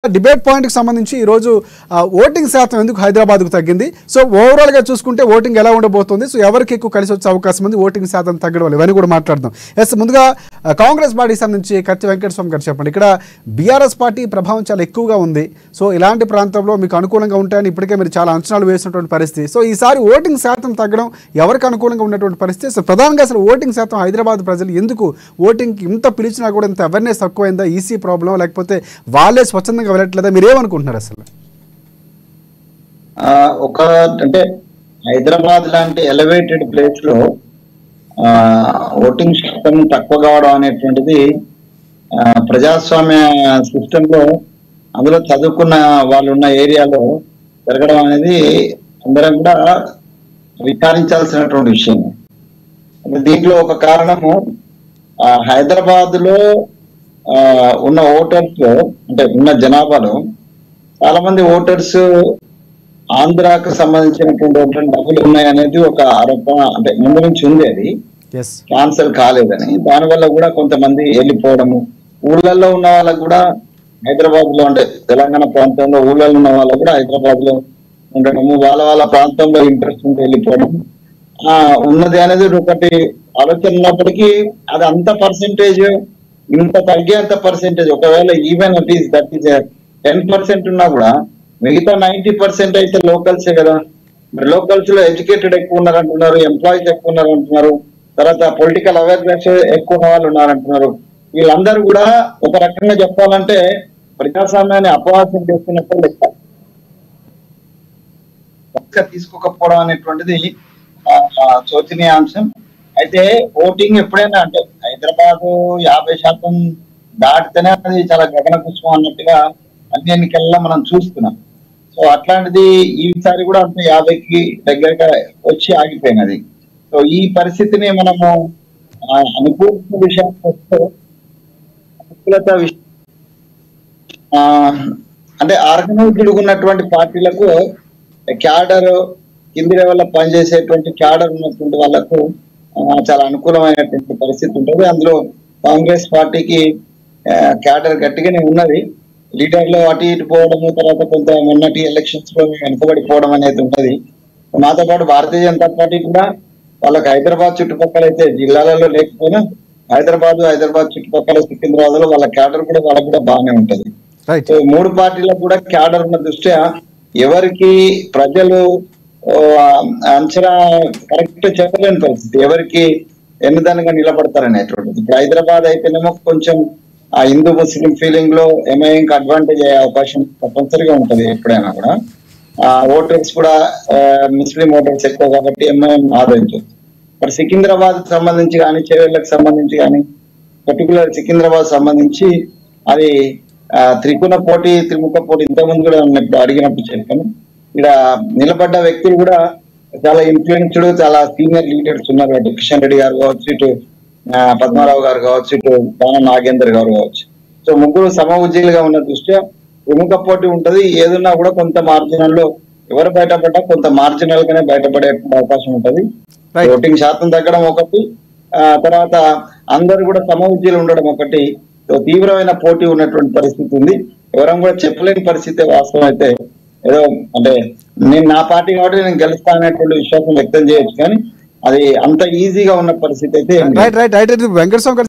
Debate point కి సంబంధించి ఈ రోజు ఓటింగ్ శాతం ఎందుకు హైదరాబాద్ కు తగ్గింది. సో ఓవరాల్ గా చూసుకుంటే ఓటింగ్ ఎలా ఉండబోతోంది, సో ఎవరికి ఎక్కువ కలిసి వచ్చే అవకాశం ఉంది, ఓటింగ్ శాతం తగ్గడం ఇవన్నీ కూడా మాట్లాడదాం. ఎస్, ముందుగా కాంగ్రెస్ పార్టీ సంబంధించి కత్తి వెంకటస్వామి గారు చెప్పండి. ఇక్కడ బీఆర్ఎస్ పార్టీ ప్రభావం చాలా ఎక్కువగా ఉంది. సో ఇలాంటి ప్రాంతంలో మీకు అనుకూలంగా ఉంటాయని ఇప్పటికే మీరు చాలా అంచనాలు వేసినటువంటి పరిస్థితి. సో ఈసారి ఓటింగ్ శాతం తగ్గడం ఎవరికి అనుకూలంగా ఉన్నటువంటి పరిస్థితి. సో ప్రధానంగా అసలు ఓటింగ్ శాతం హైదరాబాద్ ప్రజలు ఎందుకు ఓటింగ్ ఇంత పిలిచినా కూడా ఇంత అవేర్నెస్ తక్కువైందా, ఈసీ ప్రాబ్లం లేకపోతే వాళ్ళే స్వచ్ఛందంగా వెళ్ళట్లేదా, మీరేమనుకుంటున్నారు అసలు? ఒక అంటే హైదరాబాద్ లాంటి ఎలివేటెడ్ ప్లేస్ లో ఓటింగ్ శాతం తక్కువ కావడం అనేటువంటిది ప్రజాస్వామ్య సిస్టమ్ లో అందులో చదువుకున్న వాళ్ళు ఉన్న ఏరియాలో జరగడం అనేది అందరం కూడా విచారించాల్సినటువంటి విషయం. దీంట్లో ఒక కారణము హైదరాబాద్ లో ఉన్న ఓటర్స్ అంటే ఉన్న జనాభాలో చాలా మంది ఓటర్స్ ఆంధ్రాకు సంబంధించినటువంటి ఓటర్ డబ్బులు ఉన్నాయనేది ఒక ఆరోపణ, అంటే ముందు నుంచి ఉంది, అది క్యాన్సల్ కాలేదని. దానివల్ల కూడా కొంతమంది వెళ్ళిపోవడము, ఊళ్ళల్లో ఉన్న వాళ్ళకు కూడా హైదరాబాద్ లో అంటే తెలంగాణ ప్రాంతంలో ఊళ్ళల్లో ఉన్న వాళ్ళకు కూడా హైదరాబాద్ లో ఉండడము, వాళ్ళ ప్రాంతంలో ఇంట్రెస్ట్ ఉంటే వెళ్ళిపోవడం ఉన్నది అనేది ఒకటి ఆలోచన ఉన్నప్పటికీ అది అంత పర్సెంటేజ్ ఇంత తగ్గేంత పర్సెంటేజ్ ఒకవేళ ఈవెన్ దట్ ఈస్ 10% ఉన్నా కూడా మిగతా 90% అయితే లోకల్సే కదా. మరి లోకల్స్ లో ఎడ్యుకేటెడ్ ఎక్కువ ఉన్నారు అంటున్నారు, ఎంప్లాయీస్ ఎక్కువ ఉన్నారు అంటున్నారు, తర్వాత పొలిటికల్ అవేర్నెస్ ఎక్కువ ఉన్న వాళ్ళు ఉన్నారంటున్నారు. వీళ్ళందరూ కూడా ఒక రకంగా చెప్పాలంటే ప్రజాస్వామ్యాన్ని అపవాసం చేస్తున్నట్టు లెక్క. తీసుకోకపోవడం అనేటువంటిది శోచనీయాంశం. అయితే ఓటింగ్ ఎప్పుడైనా అంటే హైదరాబాద్ 50% దాటితేనే అది చాలా గగన పుష్పం అన్నట్టుగా అన్ని ఎన్నికల్లో మనం చూస్తున్నాం. సో అట్లాంటిది ఈసారి కూడా అంత 50కి దగ్గరగా వచ్చి ఆగిపోయినది. సో ఈ పరిస్థితిని మనము అనుకూల విషయానికి వస్తే అనుకూలత అంటే ఆర్గనైజ్డ్ ఉన్నటువంటి పార్టీలకు క్యాడర్ కింది లెవెల్లో పనిచేసేటువంటి క్యాడర్ ఉన్నటువంటి వాళ్ళకు చాలా అనుకూలమైనటువంటి పరిస్థితి ఉంటుంది. అందులో కాంగ్రెస్ పార్టీకి క్యాడర్ గట్టిగానే ఉన్నది. లీడర్లు అటు ఇటు పోవడము, తర్వాత కొంత మొన్నటి ఎలక్షన్స్ లో వెనుకబడిపోవడం అనేది ఉంటది. మాతో పాటు భారతీయ జనతా పార్టీ కూడా వాళ్ళకి హైదరాబాద్ చుట్టుపక్కల అయితే జిల్లాలలో లేకపోయినా హైదరాబాద్ చుట్టుపక్కల సికింద్రాబాద్ లో వాళ్ళ క్యాడర్ కూడా వాళ్ళకు కూడా బాగానే ఉంటది. సో మూడు పార్టీలకు కూడా క్యాడర్ ఉన్న దృష్ట్యా ఎవరికి ప్రజలు అంచనా కరెక్ట్ చెప్పలేని పరిస్థితి, ఎవరికి ఎన్నిదానిగా నిలబడతారనేటువంటిది. ఇప్పుడు హైదరాబాద్ అయితేనేమో కొంచెం ఆ హిందూ ముస్లిం ఫీలింగ్ లో ఎంఐఎంకి అడ్వాంటేజ్ అయ్యే అవకాశం తప్పనిసరిగా ఉంటది. ఎప్పుడైనా కూడా ఓటర్స్ కూడా ముస్లిం ఓటర్స్ ఎక్కువ కాబట్టి ఎంఐఎం ఆదరించవచ్చు. మరి సికింద్రాబాద్ సంబంధించి కానీ చేవెళ్ళకు సంబంధించి కానీ పర్టికులర్ సికింద్రాబాద్ సంబంధించి అది త్రిముఖ పోటీ ఇంతకుముందు కూడా ఉన్నప్పుడు అడిగినప్పుడు చెప్పాను. ఇక్కడ నిలబడ్డ వ్యక్తులు కూడా చాలా ఇన్ఫ్లుయెన్స్డ్, చాలా సీనియర్ లీడర్స్ ఉన్నారు. అటు కిషన్ రెడ్డి గారు కావచ్చు, ఇటు పద్మారావు గారు కావచ్చు, ఇటు దానం నాగేందర్ గారు కావచ్చు. సో ముగ్గురు సమ ఉజ్జీలుగా ఉన్న దృష్ట్యా ప్రముఖ పోటీ ఉంటది. ఏదన్నా కూడా కొంత మార్జినల్ లో ఎవరు బయటపడ్డా కొంత మార్జినల్ గానే బయటపడే అవకాశం ఉంటది. ఓటింగ్ శాతం తగ్గడం ఒకటి, తర్వాత అందరు కూడా సమ ఉజ్జీలు ఉండడం ఒకటి. తీవ్రమైన పోటీ ఉన్నటువంటి పరిస్థితి ఉంది. ఎవరం కూడా చెప్పలేని పరిస్థితి వాస్తవం. అయితే ఏదో అంటే నేను నా పార్టీ కాబట్టి నేను గెలుస్తా అనేటువంటి విశ్వాసం వ్యక్తం చేయొచ్చు, కానీ అది అంత ఈజీగా ఉన్న పరిస్థితి అయితే వెంకటస్వామి